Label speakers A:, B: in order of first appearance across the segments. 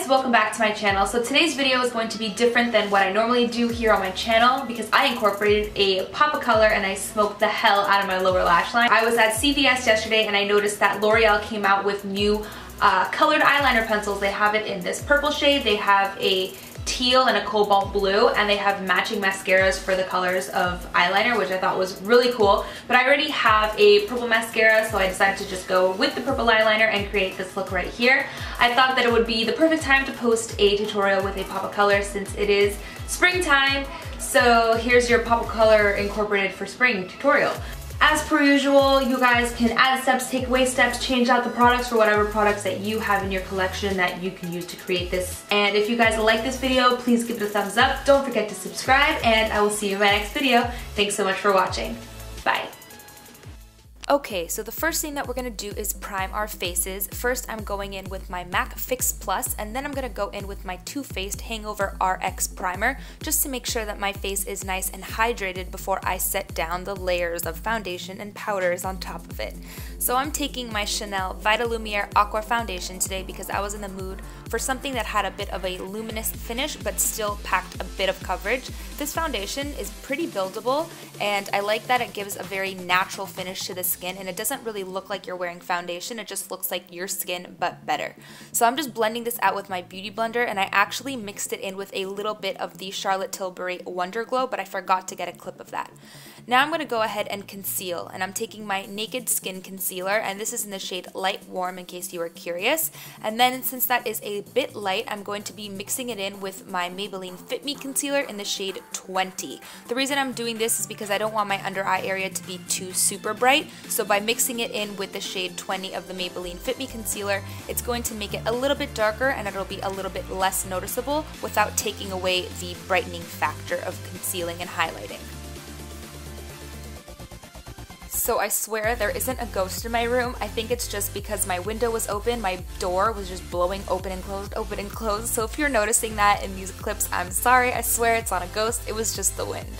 A: guys, welcome back to my channel. So today's video is going to be different than what I normally do here on my channel because I incorporated a pop of color and I smoked the hell out of my lower lash line. I was at CVS yesterday and I noticed that L'Oreal came out with new colored eyeliner pencils. They have it in this purple shade, they have a teal and a cobalt blue, and they have matching mascaras for the colors of eyeliner, which I thought was really cool. But I already have a purple mascara, so I decided to just go with the purple eyeliner and create this look right here. I thought that it would be the perfect time to post a tutorial with a pop of color since it is springtime. So here's your pop of color incorporated for spring tutorial. As per usual, you guys can add steps, take away steps, change out the products for whatever products that you have in your collection that you can use to create this. And if you guys like this video, please give it a thumbs up. Don't forget to subscribe, and I will see you in my next video. Thanks so much for watching. Bye.
B: Okay, so the first thing that we're going to do is prime our faces. First, I'm going in with my MAC Fix Plus, and then I'm going to go in with my Faced Hangover Rx primer, just to make sure that my face is nice and hydrated before I set down the layers of foundation and powders on top of it. So I'm taking my Chanel Vita Lumiere Aqua Foundation today because I was in the mood for something that had a bit of a luminous finish but still packed a bit of coverage. This foundation is pretty buildable, and I like that it gives a very natural finish to the skin, and it doesn't really look like you're wearing foundation, it just looks like your skin but better. So I'm just blending this out with my beauty blender, and I actually mixed it in with a little bit of the Charlotte Tilbury Wonder Glow, but I forgot to get a clip of that. Now I'm going to go ahead and conceal, and I'm taking my Naked Skin Concealer, and this is in the shade Light Warm in case you were curious. And then since that is a bit light, I'm going to be mixing it in with my Maybelline Fit Me Concealer in the shade 20. The reason I'm doing this is because I don't want my under eye area to be too super bright, so by mixing it in with the shade 20 of the Maybelline Fit Me Concealer, it's going to make it a little bit darker and it'll be a little bit less noticeable without taking away the brightening factor of concealing and highlighting. So I swear there isn't a ghost in my room. I think it's just because my window was open, my door was just blowing open and closed, open and closed. So if you're noticing that in these clips, I'm sorry. I swear it's not a ghost, it was just the wind.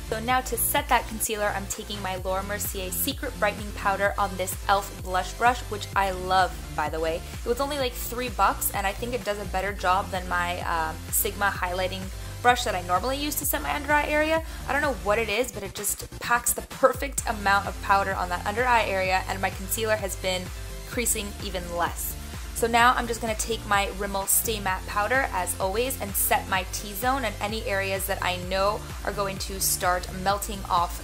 B: So now to set that concealer, I'm taking my Laura Mercier Secret Brightening Powder on this e.l.f. blush brush, which I love, by the way. It was only like $3 and I think it does a better job than my Sigma highlighting brush that I normally use to set my under eye area. I don't know what it is, but it just packs the perfect amount of powder on that under eye area, and my concealer has been creasing even less. So now I'm just going to take my Rimmel Stay Matte Powder, as always, and set my T-zone and any areas that I know are going to start melting off.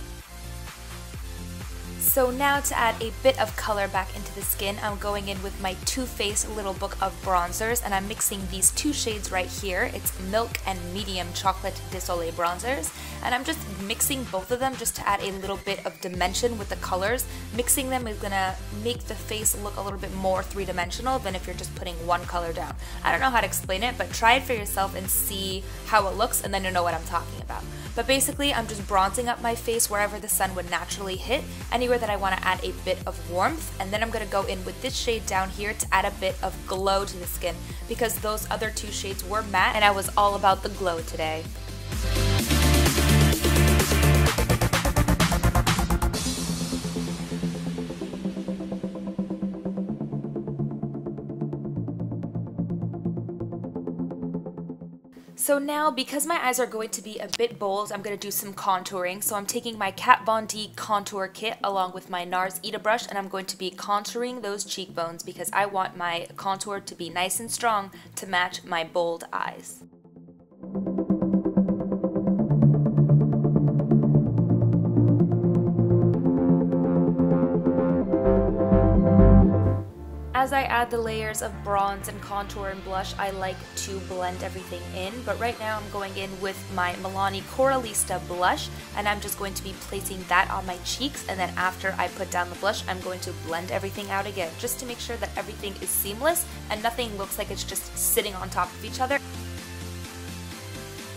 B: So now to add a bit of color back into the skin, I'm going in with my Too Faced Little Book of Bronzers, and I'm mixing these two shades right here. It's Milk and Medium Chocolate de Soleil Bronzers, and I'm just mixing both of them just to add a little bit of dimension with the colors. Mixing them is gonna make the face look a little bit more three-dimensional than if you're just putting one color down. I don't know how to explain it, but try it for yourself and see how it looks, and then you'll know what I'm talking about. But basically, I'm just bronzing up my face wherever the sun would naturally hit, anywhere that I want to add a bit of warmth, and then I'm going to go in with this shade down here to add a bit of glow to the skin, because those other two shades were matte, and I was all about the glow today. So now, because my eyes are going to be a bit bold, I'm going to do some contouring. So I'm taking my Kat Von D contour kit along with my NARS Ita brush, and I'm going to be contouring those cheekbones because I want my contour to be nice and strong to match my bold eyes. As I add the layers of bronze and contour and blush, I like to blend everything in, but right now I'm going in with my Milani Coralista blush, and I'm just going to be placing that on my cheeks, and then after I put down the blush, I'm going to blend everything out again, just to make sure that everything is seamless and nothing looks like it's just sitting on top of each other.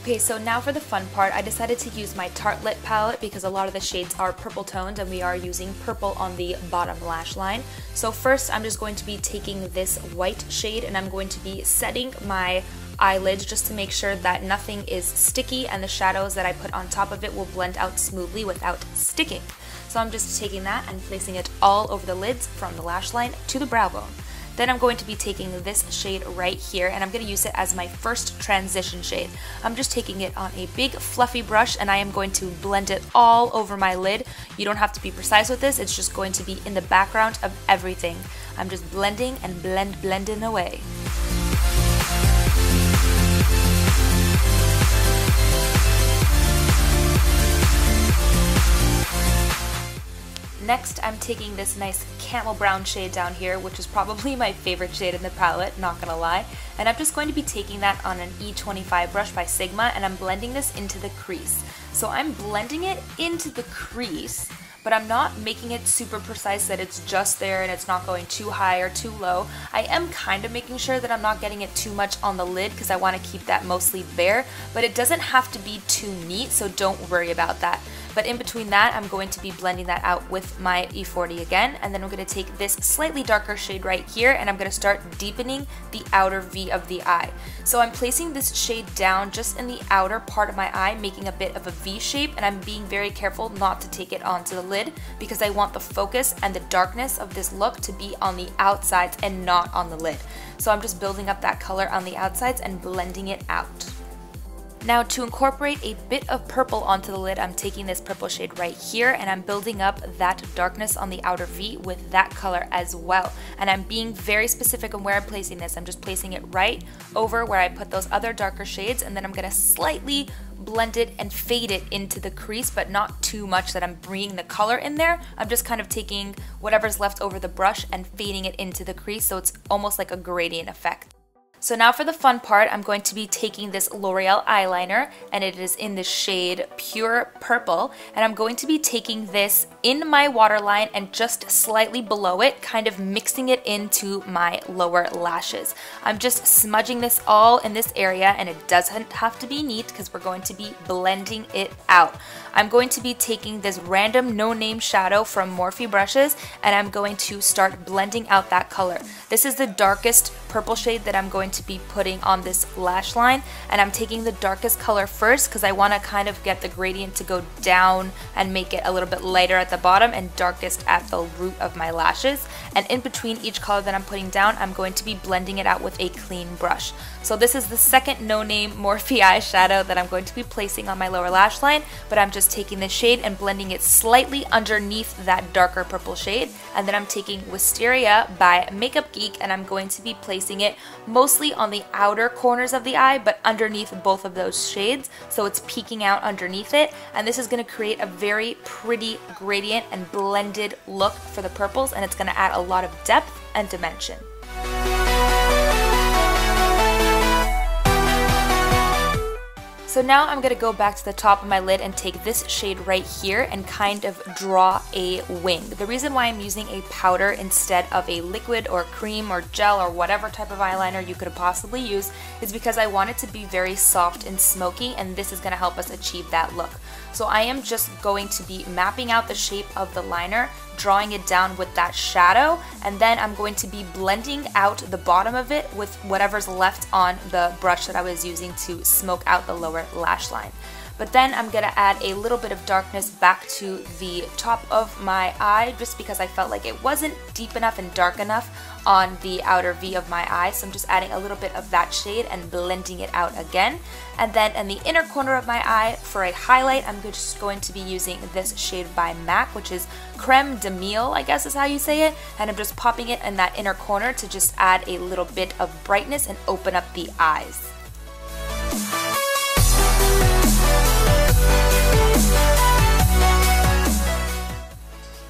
B: Okay, so now for the fun part, I decided to use my Tartelette palette because a lot of the shades are purple toned and we are using purple on the bottom lash line. So first I'm just going to be taking this white shade and I'm going to be setting my eyelids just to make sure that nothing is sticky and the shadows that I put on top of it will blend out smoothly without sticking. So I'm just taking that and placing it all over the lids from the lash line to the brow bone. Then I'm going to be taking this shade right here, and I'm going to use it as my first transition shade. I'm just taking it on a big fluffy brush, and I am going to blend it all over my lid. You don't have to be precise with this, it's just going to be in the background of everything. I'm just blending and blending away. Next, I'm taking this nice camel brown shade down here, which is probably my favorite shade in the palette, not gonna lie. And I'm just going to be taking that on an E25 brush by Sigma, and I'm blending this into the crease. So I'm blending it into the crease, but I'm not making it super precise that it's just there and it's not going too high or too low. I am kind of making sure that I'm not getting it too much on the lid because I want to keep that mostly bare, but it doesn't have to be too neat, so don't worry about that. But in between that, I'm going to be blending that out with my E40 again, and then I'm going to take this slightly darker shade right here, and I'm going to start deepening the outer V of the eye. So I'm placing this shade down just in the outer part of my eye, making a bit of a V shape, and I'm being very careful not to take it onto the lid because I want the focus and the darkness of this look to be on the outsides and not on the lid. So I'm just building up that color on the outsides and blending it out. Now to incorporate a bit of purple onto the lid, I'm taking this purple shade right here and I'm building up that darkness on the outer V with that color as well. And I'm being very specific on where I'm placing this. I'm just placing it right over where I put those other darker shades, and then I'm going to slightly blend it and fade it into the crease, but not too much that I'm bringing the color in there. I'm just kind of taking whatever's left over the brush and fading it into the crease, so it's almost like a gradient effect. So now for the fun part, I'm going to be taking this L'Oreal eyeliner, and it is in the shade Pure Purple, and I'm going to be taking this in my waterline and just slightly below it, kind of mixing it into my lower lashes. I'm just smudging this all in this area, and it doesn't have to be neat because we're going to be blending it out. I'm going to be taking this random no-name shadow from Morphe brushes, and I'm going to start blending out that color. This is the darkest purple shade that I'm going to be putting on this lash line, and I'm taking the darkest color first because I want to kind of get the gradient to go down and make it a little bit lighter at the bottom and darkest at the root of my lashes. And in between each color that I'm putting down, I'm going to be blending it out with a clean brush. So this is the second no-name Morphe eyeshadow that I'm going to be placing on my lower lash line, but I'm just taking this shade and blending it slightly underneath that darker purple shade. And then I'm taking Wisteria by Makeup Geek, and I'm going to be placing it mostly on the outer corners of the eye, but underneath both of those shades, so it's peeking out underneath it. And this is going to create a very pretty gradient and blended look for the purples, and it's going to add a lot of depth and dimension. So now I'm going to go back to the top of my lid and take this shade right here and kind of draw a wing. The reason why I'm using a powder instead of a liquid or cream or gel or whatever type of eyeliner you could possibly use is because I want it to be very soft and smoky, and this is going to help us achieve that look. So I am just going to be mapping out the shape of the liner, drawing it down with that shadow, and then I'm going to be blending out the bottom of it with whatever's left on the brush that I was using to smoke out the lower lash line. But then I'm going to add a little bit of darkness back to the top of my eye just because I felt like it wasn't deep enough and dark enough on the outer V of my eye. So I'm just adding a little bit of that shade and blending it out again. And then in the inner corner of my eye for a highlight, I'm just going to be using this shade by MAC, which is Creme de Meil, I guess is how you say it. And I'm just popping it in that inner corner to just add a little bit of brightness and open up the eyes.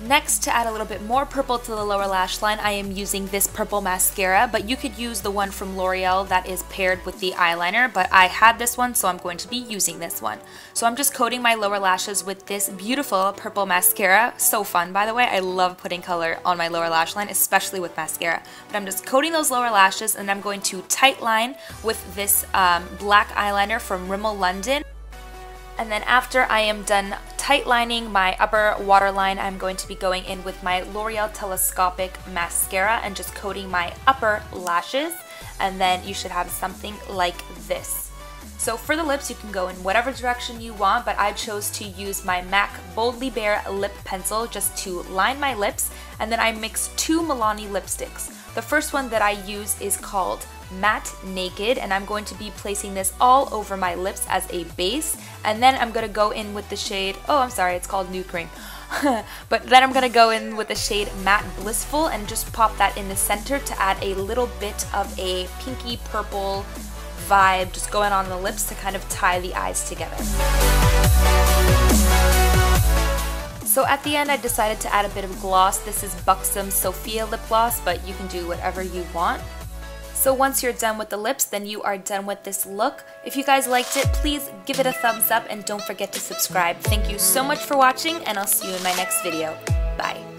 B: Next, to add a little bit more purple to the lower lash line, I am using this purple mascara, but you could use the one from L'Oreal that is paired with the eyeliner, but I had this one, so I'm going to be using this one. So I'm just coating my lower lashes with this beautiful purple mascara. So fun, by the way. I love putting color on my lower lash line, especially with mascara. But I'm just coating those lower lashes, and I'm going to tight line with this black eyeliner from Rimmel London. And then after I am done tight lining my upper waterline, I'm going to be going in with my L'Oreal Telescopic mascara and just coating my upper lashes, and then you should have something like this. So for the lips, you can go in whatever direction you want, but I chose to use my MAC Boldly Bare lip pencil just to line my lips, and then I mixed 2 Milani lipsticks. The first one that I use is called Matte Naked, and I'm going to be placing this all over my lips as a base, and then I'm going to go in with the shade, oh I'm sorry, it's called Nude Cream. But then I'm going to go in with the shade Matte Blissful and just pop that in the center to add a little bit of a pinky purple vibe just going on the lips to kind of tie the eyes together. So at the end I decided to add a bit of gloss. This is Buxom Sophia lip gloss, but you can do whatever you want. So once you're done with the lips, then you are done with this look. If you guys liked it, please give it a thumbs up and don't forget to subscribe. Thank you so much for watching, and I'll see you in my next video. Bye.